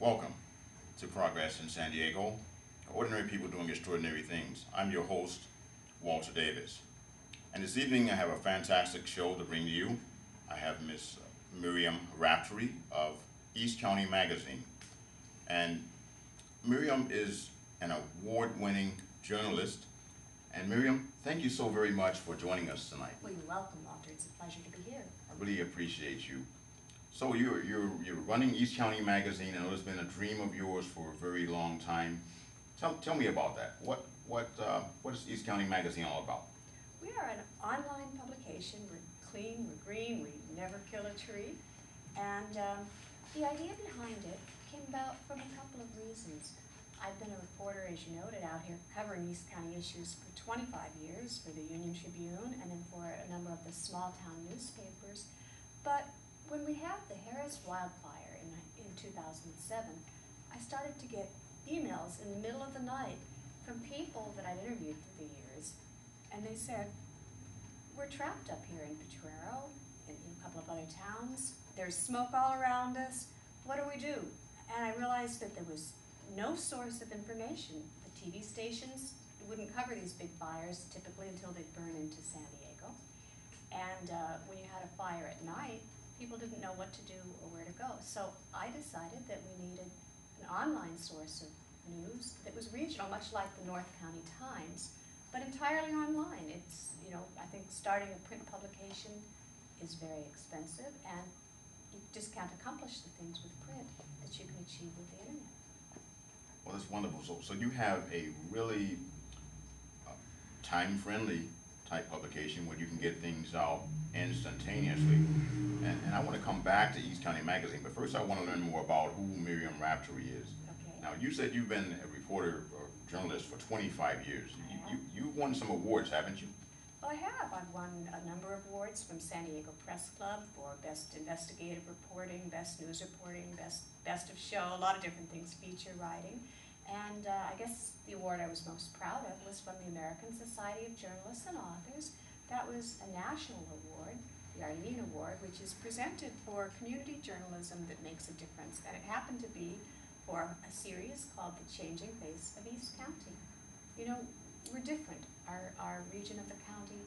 Welcome to Progress in San Diego, ordinary people doing extraordinary things. I'm your host, Walter Davis. And this evening I have a fantastic show to bring to you. I have Miss Miriam Raftery of East County Magazine. And Miriam is an award-winning journalist. And Miriam, thank you so very much for joining us tonight. Well, you're welcome, Walter. It's a pleasure to be here. I really appreciate you. So you're running East County Magazine. I know it's been a dream of yours for a very long time. Tell me about that. What is East County Magazine all about? We are an online publication. We're clean, we're green, we never kill a tree. And the idea behind it came about from a couple of reasons. I've been a reporter, as you noted, out here covering East County issues for 25 years for the Union Tribune and then for a number of the small town newspapers. But when we had the Harris wildfire in 2007, I started to get emails in the middle of the night from people that I'd interviewed through the years, and they said, we're trapped up here in Potrero, in a couple of other towns, there's smoke all around us, what do we do? And I realized that there was no source of information. The TV stations wouldn't cover these big fires typically until they'd burn into San Diego, and when you had a fire at night, people didn't know what to do or where to go. So I decided that we needed an online source of news that was regional, much like the North County Times, but entirely online. It's, I think starting a print publication is very expensive, and you just can't accomplish the things with print that you can achieve with the internet. Well, that's wonderful. So you have a really time-friendly type publication where you can get things out instantaneously. And I want to come back to East County Magazine, but first I want to learn more about who Miriam Raftery is. Okay. Now, you said you've been a reporter or journalist for 25 years. You've won some awards, haven't you? Well, I have. I've won a number of awards from San Diego Press Club for Best Investigative Reporting, Best News Reporting, Best of Show, a lot of different things, feature writing. And I guess the award I was most proud of was from the American Society of Journalists and Authors. That was a national award, the Arlene Award, which is presented for community journalism that makes a difference. And it happened to be for a series called The Changing Face of East County. We're different. Our region of the county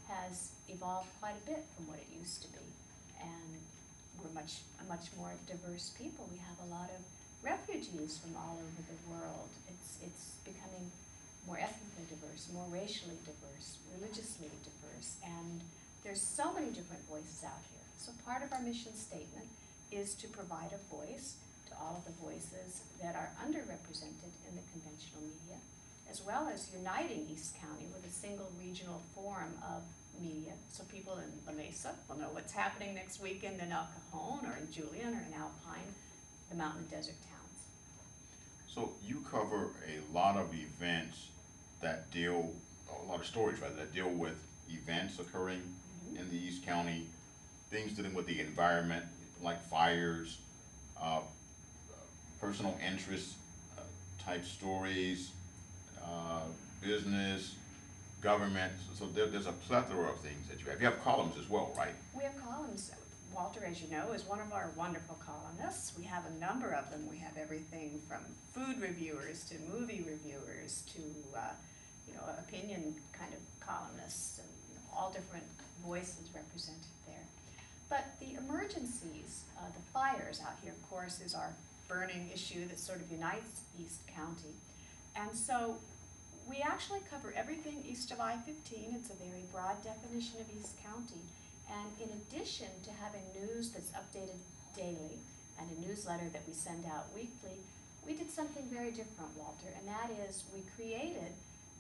has evolved quite a bit from what it used to be. And we're a much more diverse people. We have a lot of refugees from all over the world. It's becoming more ethnically diverse, more racially diverse, religiously diverse, and there's so many different voices out here. So part of our mission statement is to provide a voice to all of the voices that are underrepresented in the conventional media, as well as uniting East County with a single regional forum of media, so people in La Mesa will know what's happening next weekend in El Cajon or in Julian or in Alpine, the mountain and desert towns. So you cover a lot of events that deal, a lot of stories rather, that deal with events occurring in the East County, things dealing with the environment, like fires, personal interest type stories, business, government. So there's a plethora of things that you have. You have columns as well, right? We have columns. Walter, as you know, is one of our wonderful columnists. We have a number of them. We have everything from food reviewers to movie reviewers to opinion kind of columnists, and all different voices represented there. But the emergencies, the fires out here, of course, is our burning issue that sort of unites East County. And so we actually cover everything east of I-15. It's a very broad definition of East County. And in addition to having news that's updated daily and a newsletter that we send out weekly, we did something very different, Walter, and that is we created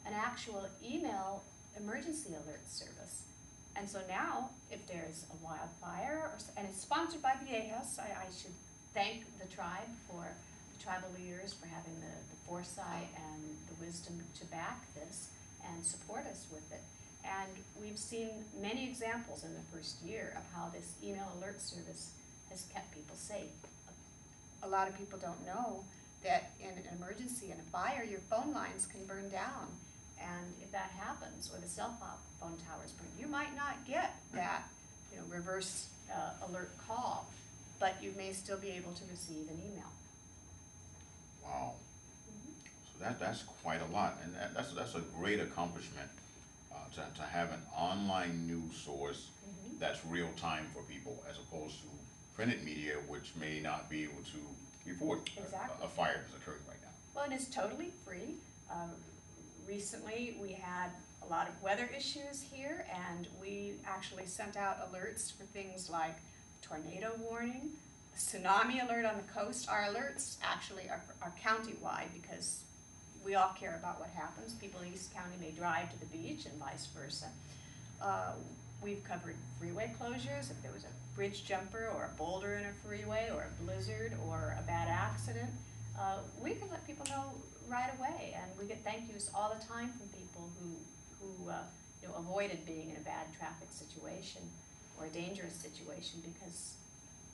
an actual email emergency alert service. And so now, if there's a wildfire, and it's sponsored by Viejas, I should thank the tribe for tribal leaders for having the foresight and the wisdom to back this and support us with it. And we've seen many examples in the first year of how this email alert service has kept people safe. A lot of people don't know that in an emergency and a fire, your phone lines can burn down. And if that happens, or the cell phone towers burn, you might not get that reverse alert call, but you may still be able to receive an email. Wow. So that's quite a lot, and that's a great accomplishment to have an online news source that's real time for people, as opposed to printed media, which may not be able to report Exactly. a fire that's occurring right now. Well, and it's totally free. Recently, we had a lot of weather issues here, and we actually sent out alerts for things like tornado warning, tsunami alert on the coast. Our alerts actually are county-wide because we all care about what happens. People in East County may drive to the beach and vice versa. We've covered freeway closures. If there was a bridge jumper or a boulder in a freeway or a blizzard or a bad accident, we can let people know right away. And we get thank yous all the time from people who avoided being in a bad traffic situation or a dangerous situation because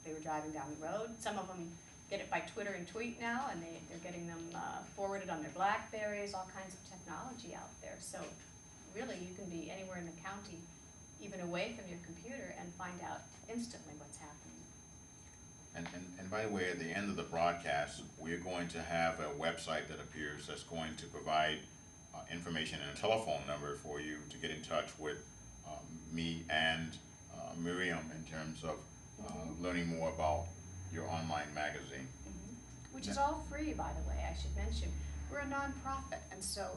they were driving down the road. Some of them get it by Twitter and tweet now, and they're getting them forwarded on their BlackBerries, all kinds of technology out there. So really, you can be anywhere in the county, even away from your computer, and find out instantly what's happening. And by the way, at the end of the broadcast, we're going to have a website that appears that's going to provide information and a telephone number for you to get in touch with me and Miriam in terms of learning more about your online magazine. Which is all free, by the way, I should mention. We're a nonprofit, and so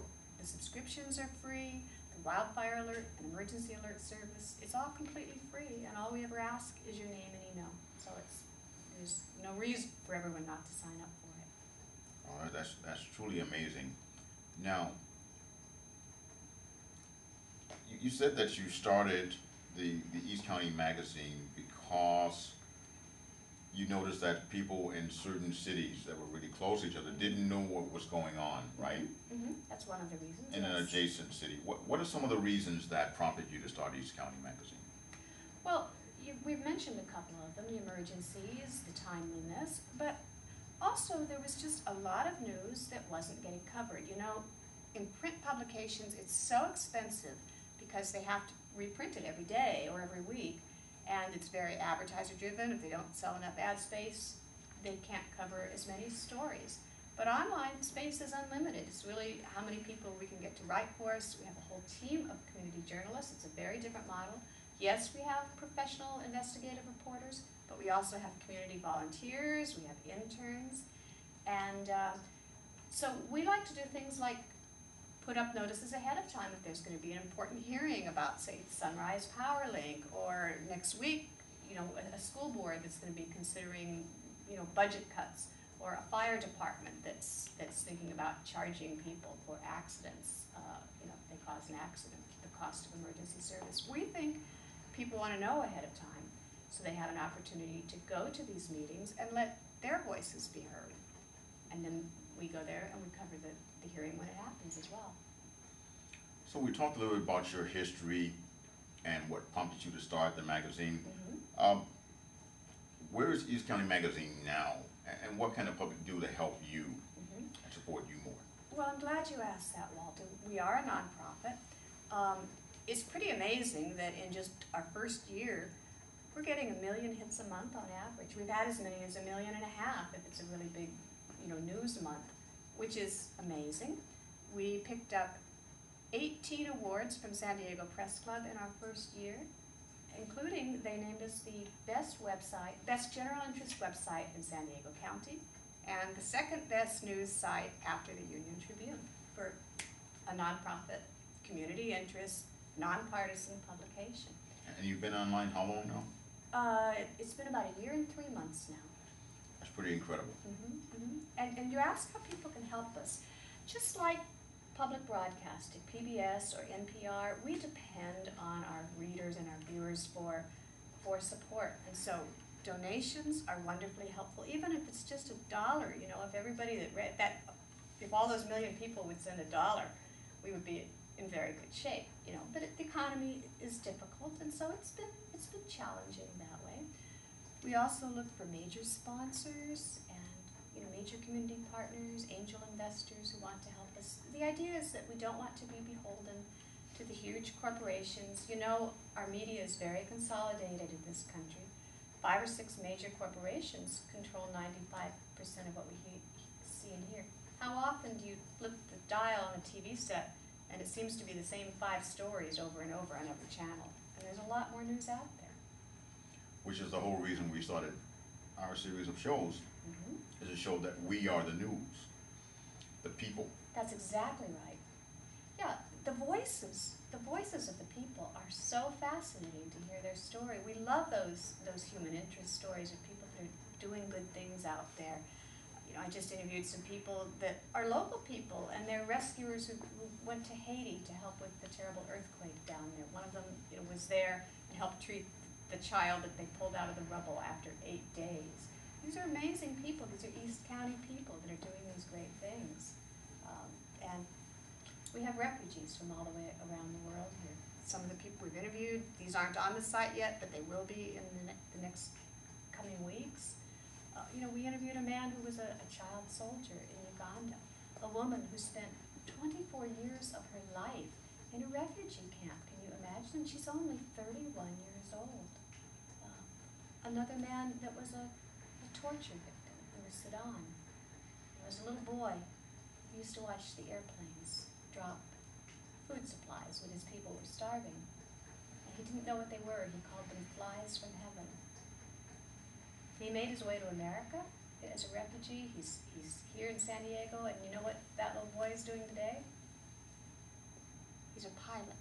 the subscriptions are free, the wildfire alert and emergency alert service, it's all completely free, and all we ever ask is your name and email. So there's no reason for everyone not to sign up for it. All right, that's truly amazing. Now, you said that you started the East County magazine because you noticed that people in certain cities that were really close to each other didn't know what was going on, right? That's one of the reasons. In an adjacent city. What are some of the reasons that prompted you to start East County magazine? Well, we've mentioned a couple of them, the emergencies, the timeliness, but also there was just a lot of news that wasn't getting covered. In print publications, it's so expensive because they have to reprint it every day or every week, and it's very advertiser driven. If they don't sell enough ad space, they can't cover as many stories. But online space is unlimited. It's really how many people we can get to write for us. We have a whole team of community journalists. It's a very different model. Yes, we have professional investigative reporters, but we also have community volunteers, we have interns, and so we like to do things like put up notices ahead of time if there's going to be an important hearing about, say, Sunrise Powerlink, or next week, a school board that's going to be considering, budget cuts, or a fire department that's thinking about charging people for accidents, if they cause an accident, the cost of emergency service. We think people want to know ahead of time, so they have an opportunity to go to these meetings and let their voices be heard. And then we go there and we cover the hearing when it happens as well. So we talked a little bit about your history and what prompted you to start the magazine. Where is East County Magazine now, and what can the public do to help you and support you more? Well, I'm glad you asked that, Walter. We are a nonprofit. It's pretty amazing that in just our first year, we're getting 1 million hits a month on average. We've had as many as 1.5 million if it's a really big, news month, which is amazing. We picked up 18 awards from San Diego Press Club in our first year, including they named us the best general interest website in San Diego County, and the second best news site after the Union Tribune for a nonprofit, community interest, nonpartisan publication. And you've been online how long now? It's been about 1 year and 3 months now. That's pretty incredible. And you ask how people can help us. Just like public broadcasting, PBS or NPR, we depend on our readers and our viewers for support. And so donations are wonderfully helpful, even if it's just $1, you know, if everybody that read that, if all those million people would send $1, we would be in very good shape, you know. But the economy is difficult, and so it's been challenging that way. We also look for major sponsors and, you know, major community partners, angel investors who want to help us. The idea is that we don't want to be beholden to the huge corporations. You know, our media is very consolidated in this country. 5 or 6 major corporations control 95% of what we see and hear. How often do you flip the dial on a TV set and it seems to be the same 5 stories over and over on every channel? And there's a lot more news out there. Which is the whole reason we started our series of shows, is to show that we are the news, the people. That's exactly right. Yeah, the voices of the people are so fascinating to hear their story. We love those human interest stories of people that are doing good things out there. You know, I just interviewed some people that are local people, and they're rescuers who went to Haiti to help with the terrible earthquake down there. One of them, you know, was there and helped treat the child that they pulled out of the rubble after 8 days. These are amazing people. These are East County people that are doing these great things. And we have refugees from all the way around the world here. Some of the people we've interviewed, these aren't on the site yet, but they will be in the next coming weeks. You know, we interviewed a man who was a child soldier in Uganda, a woman who spent 24 years of her life in a refugee camp. Can you imagine? She's only 31 years old. Another man that was a torture victim in the Sudan. There was a little boy who used to watch the airplanes drop food supplies when his people were starving. And he didn't know what they were. He called them flies from heaven. He made his way to America as a refugee. He's here in San Diego, and you know what that little boy is doing today? He's a pilot.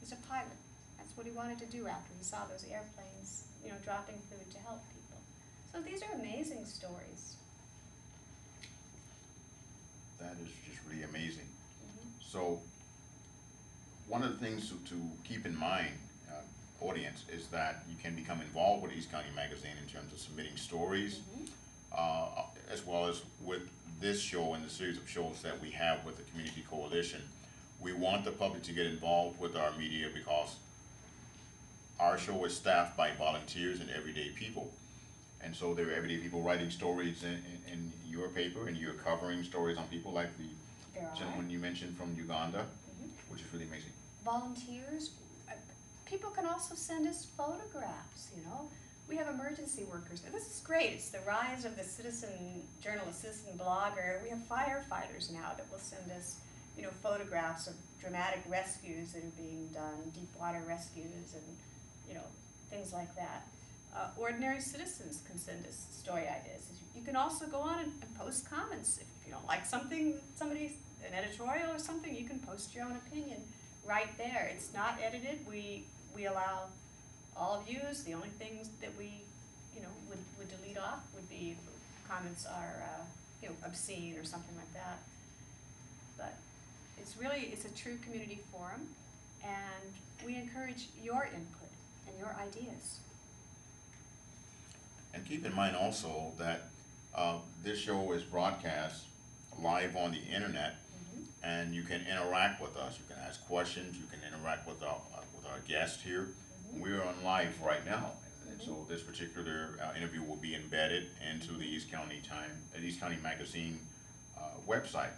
He's a pilot. That's what he wanted to do after he saw those airplanes, you know, dropping food to help people. So these are amazing stories. That is just really amazing. So one of the things to keep in mind, audience, is that you can become involved with East County Magazine in terms of submitting stories, as well as with this show and the series of shows that we have with the Community Coalition. We want the public to get involved with our media because our show is staffed by volunteers and everyday people. And so there are everyday people writing stories in your paper, and you're covering stories on people like the gentleman you mentioned from Uganda, which is really amazing. Volunteers, people can also send us photographs, you know. We have emergency workers. This is great. It's the rise of the citizen journalist, citizen blogger. We have firefighters now that will send us, you know, photographs of dramatic rescues that are being done, deep water rescues and, you know, things like that. Ordinary citizens can send us story ideas. You can also go on and post comments. If you don't like something, an editorial or something, you can post your own opinion right there. It's not edited. We allow all views. The only things that we, you know, would delete off would be if comments are, you know, obscene or something like that. But it's a true community forum, and we encourage your input and your ideas. And keep in mind also that this show is broadcast live on the internet, and you can interact with us. You can ask questions. You can interact with our guest here. We're on live right now, and so this particular interview will be embedded into the East County Magazine website,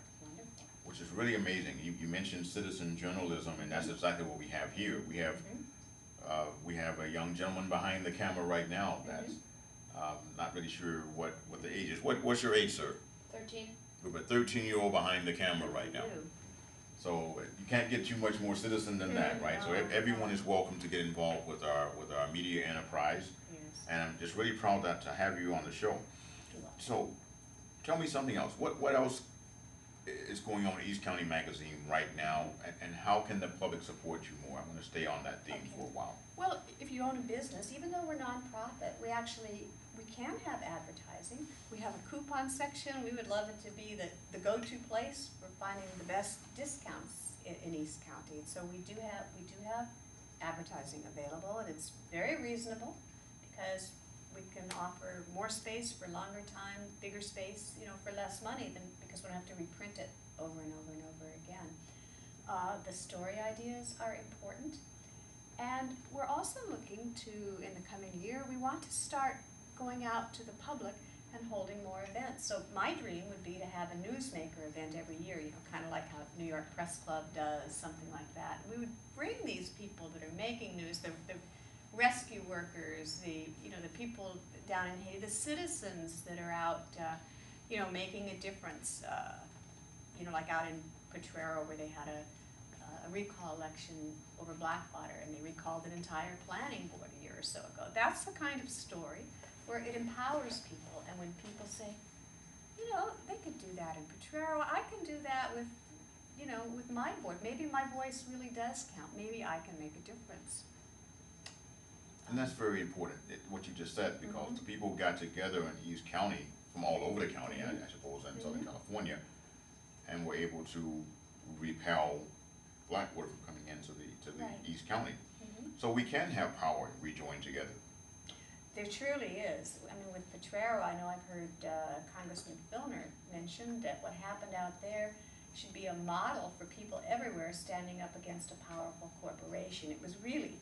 which is really amazing. You mentioned citizen journalism, and that's exactly what we have here. We have a young gentleman behind the camera right now that's not really sure what the age is. What's your age, sir? 13. We have a 13-year-old behind the camera right now. So you can't get too much more citizen than that, right? So everyone is welcome to get involved with our media enterprise. Yes. And I'm just really proud to have you on the show. So tell me something else. What else is going on in East County Magazine right now, and how can the public support you more? I'm going to stay on that theme for a while. Well, if you own a business, even though we're nonprofit, we can have advertising. We have a coupon section. We would love it to be the go-to place for finding the best discounts in East County. So we do have advertising available, and it's very reasonable because we can offer more space for longer time, bigger space, for less money than, because we don't have to reprint it over and over and over again. The story ideas are important. And we're also looking to, in the coming year, we want to start going out to the public and holding more events. So my dream would be to have a newsmaker event every year, kind of like how New York Press Club does, something like that. And we would bring these people that are making news, the rescue workers, the people down in Haiti, the citizens that are out, making a difference. Like out in Potrero, where they had a recall election over Blackwater, and they recalled an entire planning board a year or so ago. That's the kind of story where it empowers people, and when people say, they could do that in Potrero, I can do that with, with my board. Maybe my voice really does count. Maybe I can make a difference. And that's very important, what you just said, because Mm-hmm. the people got together in East County, from all over the county, Mm-hmm. I suppose, in Mm-hmm. Southern California, and were able to repel Blackwater from coming into the Right. East County. Mm-hmm. So we can have power rejoin together. There truly is. I mean, with Potrero, I know I've heard Congressman Filner mention that what happened out there should be a model for people everywhere standing up against a powerful corporation. It was really,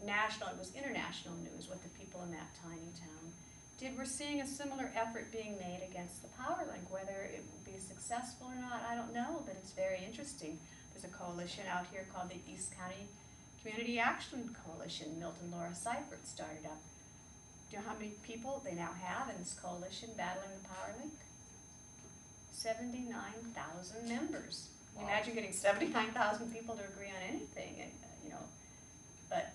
national, it was international news what the people in that tiny town did. We're seeing a similar effort being made against the Powerlink. Whether it will be successful or not, I don't know, but it's very interesting. There's a coalition out here called the East County Community Action Coalition. Milton Laura Seifert started up. Do you know how many people they now have in this coalition battling the Powerlink? 79,000 members. Wow. Imagine getting 79,000 people to agree on anything, but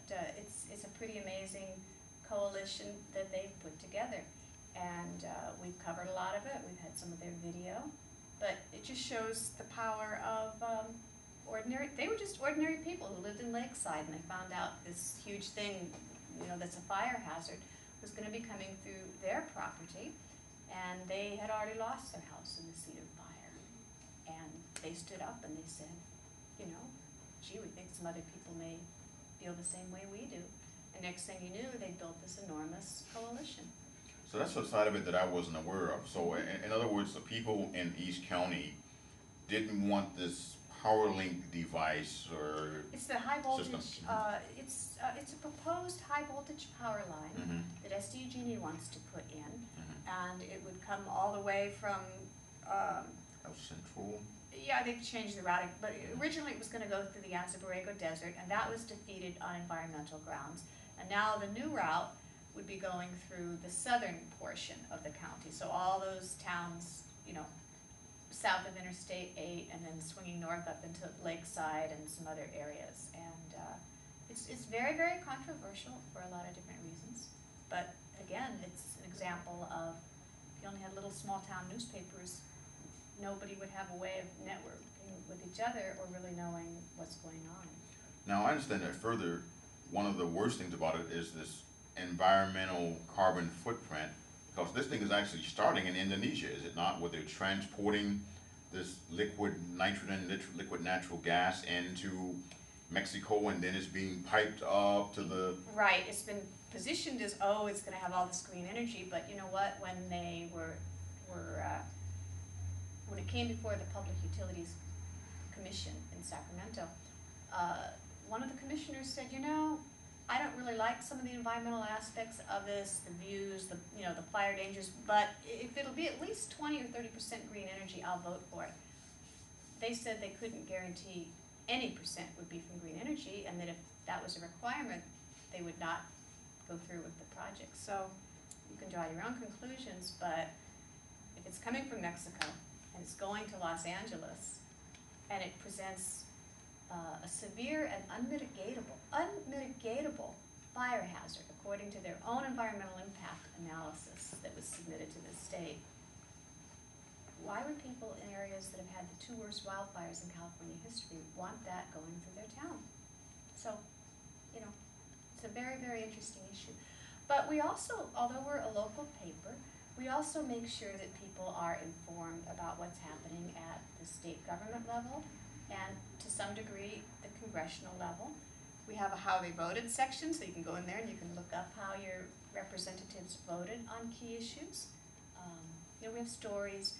it's a pretty amazing coalition that they've put together. And we've covered a lot of it. We've had some of their video. But it just shows the power of they were just ordinary people who lived in Lakeside, and they found out this huge thing, that's a fire hazard, was going to be coming through their property, and they had already lost their house in the Cedar Fire. And they stood up and they said, gee, we think some other people may feel the same way we do. And next thing you knew, they built this enormous coalition. So that's a side of it that I wasn't aware of. So in other words, the people in East County didn't want this Powerlink device or It's the high voltage, system. it's a proposed high voltage power line Mhm. that SDG&E wants to put in, Mhm. and it would come all the way from, South Central. yeah, they've changed the routing, but originally it was gonna go through the Anza Borrego Desert, and that was defeated on environmental grounds. And now the new route would be going through the southern portion of the county, so all those towns, south of Interstate 8, and then swinging north up into Lakeside and some other areas. And it's very, very controversial for a lot of different reasons. But again, it's an example of, if you only had little small town newspapers, nobody would have a way of networking with each other or really knowing what's going on. Now I understand that further, one of the worst things about it is this environmental carbon footprint, because this thing is actually starting in Indonesia, is it not, where they're transporting this liquid nitrogen, liquid natural gas into Mexico, and then it's being piped up to the... Right, it's been positioned as, it's gonna have all this green energy, but you know what, when they when it came before the Public Utilities Commission in Sacramento, one of the commissioners said, I don't really like some of the environmental aspects of this, the views, the fire dangers, but if it'll be at least 20 or 30% green energy, I'll vote for it. They said they couldn't guarantee any percent would be from green energy, and that if that was a requirement, they would not go through with the project. So you can draw your own conclusions, but if it's coming from Mexico and it's going to Los Angeles, and it presents a severe and unmitigatable fire hazard, according to their own environmental impact analysis that was submitted to the state, why would people in areas that have had the 2 worst wildfires in California history want that going through their town? So, it's a very, very interesting issue. But we also, although we're a local paper, we also make sure that people are informed about what's happening at the state government level and, to some degree, the congressional level. We have a how they voted section, so you can go in there and you can look up how your representatives voted on key issues. You know, we have stories.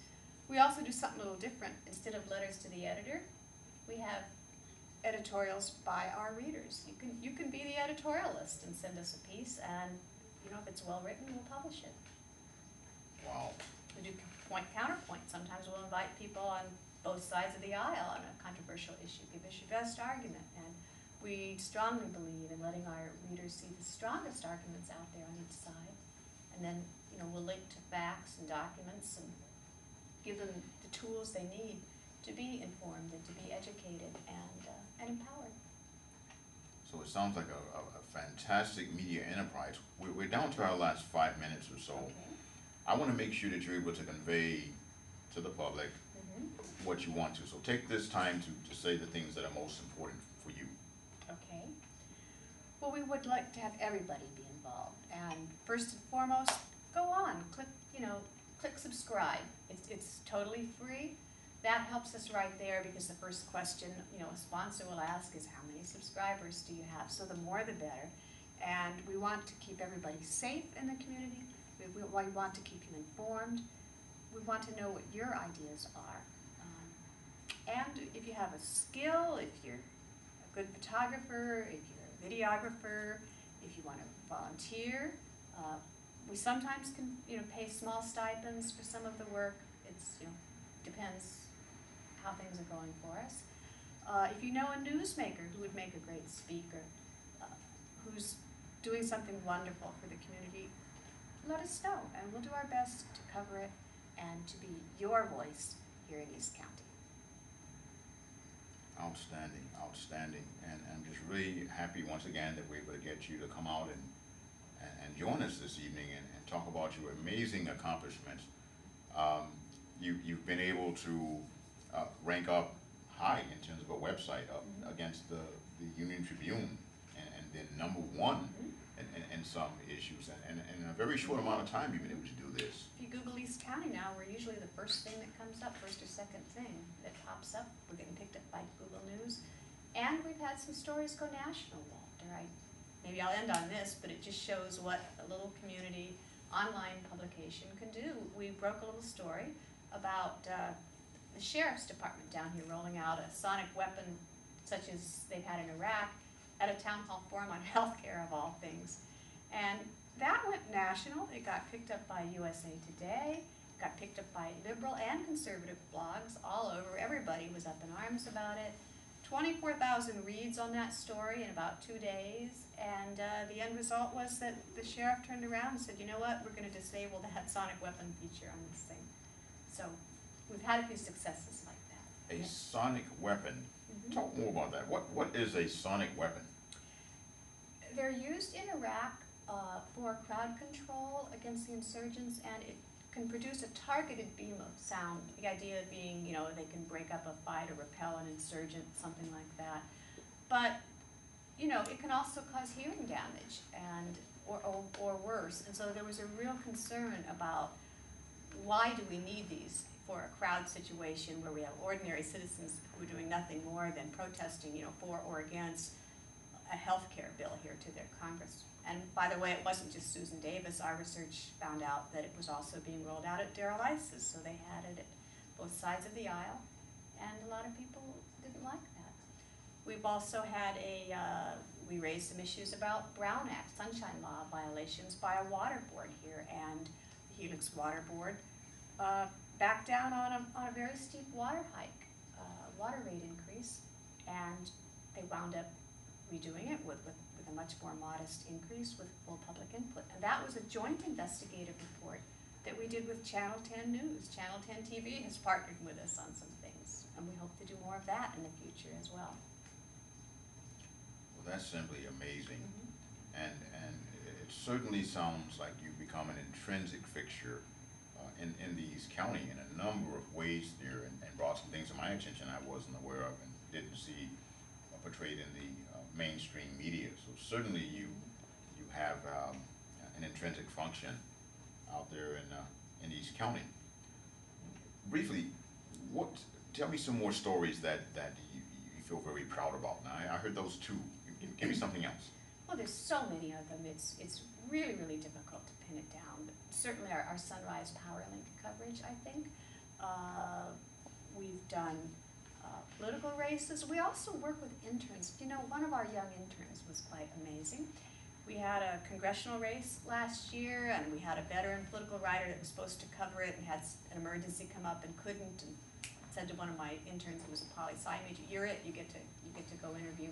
We also do something a little different. Instead of letters to the editor, we have editorials by our readers. You can be the editorialist and send us a piece, and you know, if it's well written, we'll publish it. Wow. We do point counterpoint. Sometimes we'll invite people on both sides of the aisle on a controversial issue. Give us your best argument. And we strongly believe in letting our readers see the strongest arguments out there on each side. And then, you know, we'll link to facts and documents and give them the tools they need to be informed and to be educated and empowered. So it sounds like a fantastic media enterprise. We're down to our last 5 minutes or so. Okay. I want to make sure that you're able to convey to the public what you want to. So take this time to say the things that are most important for you. Okay. Well, we would like to have everybody be involved. And first and foremost, go on, click subscribe. It's totally free. That helps us right there, because the first question, you know, a sponsor will ask is, how many subscribers do you have? So the more the better. And we want to keep everybody safe in the community. We want to keep you informed. We want to know what your ideas are. And if you have a skill, if you're a good photographer, if you're a videographer, if you want to volunteer, we sometimes can, you know, pay small stipends for some of the work. It's, you know, depends how things are going for us. If you know a newsmaker who would make a great speaker, who's doing something wonderful for the community, let us know, and we'll do our best to cover it and to be your voice here in East County. Outstanding, outstanding. And I'm just really happy once again that we're able to get you to come out and join us this evening and talk about your amazing accomplishments. You've been able to rank up high in terms of a website up against the Union Tribune, and then #1 in some issues, and in a very short amount of time you've been able to do this. If you Google East County now, we're usually the first thing that comes up, first or second thing that pops up. We're getting picked up by Google News. And we've had some stories go national, Walter. Maybe I'll end on this, but it just shows what a little community online publication can do. We broke a little story about the Sheriff's Department down here rolling out a sonic weapon such as they've had in Iraq at a town hall forum on healthcare, of all things. And that went national. It got picked up by USA Today, got picked up by liberal and conservative blogs all over. Everybody was up in arms about it. 24,000 reads on that story in about 2 days, and the end result was that the sheriff turned around and said, you know what, we're going to disable that sonic weapon feature on this thing. So we've had a few successes like that. A sonic weapon. Talk more about that. What is a sonic weapon? They're used in Iraq for crowd control against the insurgents, and it can produce a targeted beam of sound. The idea being, you know, they can break up a fight or repel an insurgent, something like that. But, you know, it can also cause hearing damage and or worse. And so there was a real concern about why do we need these for a crowd situation where we have ordinary citizens who are doing nothing more than protesting, you know, for or against a health care bill here to their Congress. And by the way, it wasn't just Susan Davis. Our research found out that it was also being rolled out at Darrell Isis, so they had it at both sides of the aisle, and a lot of people didn't like that. We've also had we raised some issues about Brown Act, Sunshine Law violations by a water board here, and the Helix Water Board backed down on a very steep water hike, water rate increase, and they wound up redoing it with a much more modest increase with full public input. And that was a joint investigative report that we did with Channel 10 News. Channel 10 TV has partnered with us on some things, and we hope to do more of that in the future as well. Well, that's simply amazing. And it certainly sounds like you've become an intrinsic fixture in the East County in a number of ways there, and brought some things to my attention I wasn't aware of and didn't see portrayed in the mainstream media. So certainly you have an intrinsic function out there in East County. Briefly, tell me some more stories that you feel very proud about. Now, I heard those two. Give me something else. Well, there's so many of them. It's really, really difficult to pin it down. But certainly our Sunrise Powerlink coverage, I think. We've done political races. We also work with interns. You know, one of our young interns was quite amazing. We had a congressional race last year, and we had a veteran political writer that was supposed to cover it and had an emergency come up and couldn't, and said to one of my interns who was a poli-sci major, "You're it. You get to go interview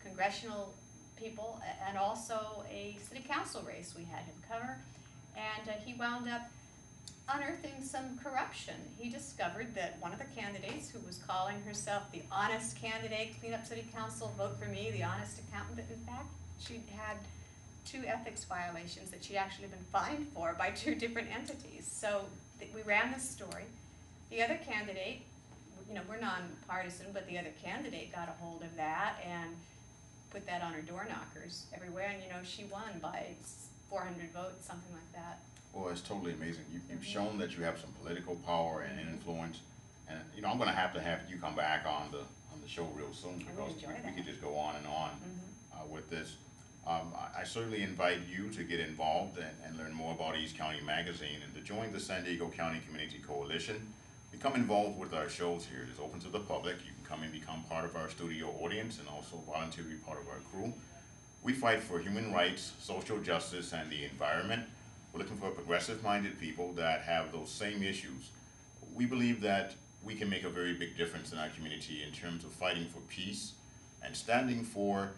congressional people," and also a city council race we had him cover, and he wound up unearthing some corruption. He discovered that one of the candidates, who was calling herself the honest candidate, clean up city council, vote for me, the honest accountant, that in fact she'd had 2 ethics violations that she'd actually been fined for by 2 different entities. So we ran this story. The other candidate, you know, we're nonpartisan, but the other candidate got a hold of that and put that on her door knockers everywhere, and you know, she won by 400 votes, something like that. Well, it's totally amazing. You've shown that you have some political power and influence, and you know, I'm going to have you come back on the show real soon, because we could just go on and on with this. I certainly invite you to get involved and learn more about East County Magazine and to join the San Diego County Community Coalition. Become involved with our shows here. It is open to the public. You can come and become part of our studio audience and also volunteer to be part of our crew. We fight for human rights, social justice, and the environment. We're looking for progressive-minded people that have those same issues. We believe that we can make a very big difference in our community in terms of fighting for peace and standing for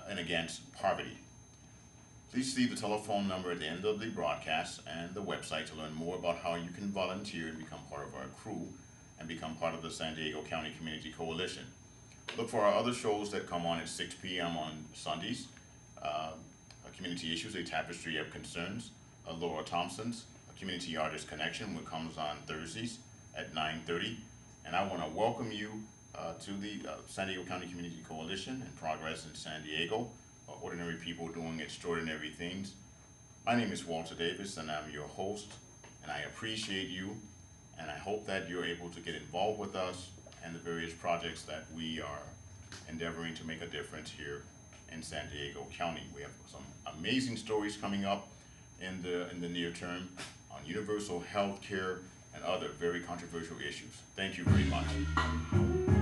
and against poverty. Please see the telephone number at the end of the broadcast and the website to learn more about how you can volunteer and become part of our crew and become part of the San Diego County Community Coalition. Look for our other shows that come on at 6 p.m. on Sundays. Community Issues, a Tapestry of Concerns. Laura Thompson's Community Artist Connection, which comes on Thursdays at 9:30. And I want to welcome you to the San Diego County Community Coalition and Progress in San Diego, ordinary people doing extraordinary things. My name is Walter Davis, and I'm your host, and I appreciate you, and I hope that you're able to get involved with us and the various projects that we are endeavoring to make a difference here in San Diego County. We have some amazing stories coming up in the near term on universal health care and other very controversial issues. Thank you very much.